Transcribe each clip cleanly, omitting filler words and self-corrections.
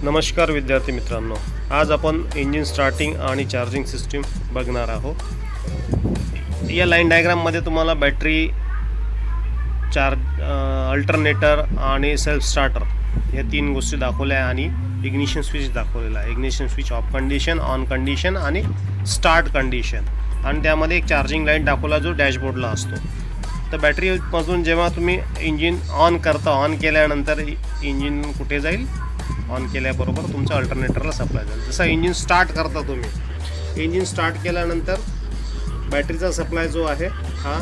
नमस्कार विद्यार्थी मित्रांनो, आज आपण इंजिन स्टार्टिंग आणि चार्जिंग सिस्टीम बघणार आहोत। या लाईन डायग्राममध्ये तुम्हाला बॅटरी, अल्टरनेटर आणि सेल्फ स्टार्टर या तीन गोष्टी दाखवल्या आणि इग्निशन स्विच दाखवलेला आहे। Ignition switch off condition, on condition आणि स्टार्ट कंडिशन, आणि त्यामध्ये एक चार्जिंग लाईट दाखवला जो डॅशबोर्डला असतो। तर बॅटरीमधून जेव्हा तुम्ही इंजिन ऑन करता, ऑन केल्यानंतर इंजिन कुठे जाईल? ऑन केल्याबरोबर तुमच्या अल्टरनेटरला सप्लाय जाईल। जसं इंजिन स्टार्ट करता तुम्ही, इंजिन स्टार्ट केल्यानंतर बॅटरीचा सप्लाय जो आहे हा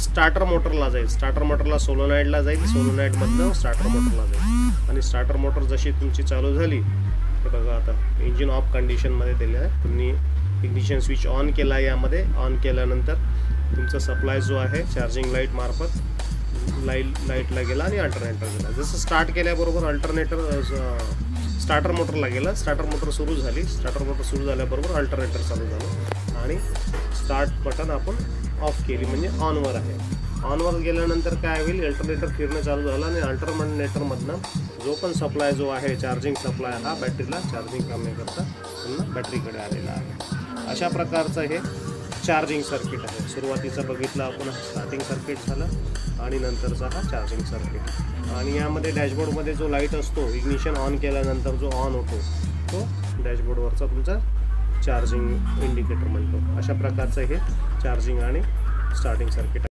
स्टार्टर मोटरला जाईल। स्टार्टर मोटरला सोलोनाईडला जाईल, सोलोनाईडमधनं स्टार्टर मोटरला जाईल, आणि स्टार्टर मोटर जशी तुमची चालू झाली ते बघा, आता इंजिन ऑफ कंडिशनमध्ये दिलं आहे। तुम्ही इग्निशन स्विच ऑन केला, यामध्ये ऑन केल्यानंतर तुमचा सप्लाय जो आहे चार्जिंग लाईट मार्फत लाईटला गेला आणि अल्टरनेटर गेला। जसं स्टार्ट केल्याबरोबर अल्टरनेटर स्टार्टर मोटरला गेला, स्टार्टर मोटर सुरू झाली, स्टार्टर मोटर सुरू झाल्याबरोबर अल्टरनेटर चालू झालं आणि स्टार्ट बटन आपण ऑफ केली म्हणजे ऑनवर आहे। ऑनवर गेल्यानंतर काय होईल? अल्टरनेटर फिरणं चालू झालं आणि अल्टरनेटरमधनं जो पण सप्लाय जो आहे चार्जिंग सप्लाय हा बॅटरीला चार्जिंग करण्याकरता पुन्हा बॅटरीकडे आलेला आहे। अशा प्रकारचं हे चार्जिंग सर्किट आहे। सुरुवातीचा बघितला आपण स्टार्टिंग सर्किट झालं आणि नंतरचा हा चार्जिंग सर्किट। आणि यामध्ये डॅशबोर्डमध्ये जो लाईट असतो, इग्निशन ऑन केल्यानंतर जो ऑन होतो तो डॅशबोर्डवरचा तुमचा चार्जिंग इंडिकेटर म्हणतो। अशा प्रकारचं हे चार्जिंग आणि स्टार्टिंग सर्किट आहे।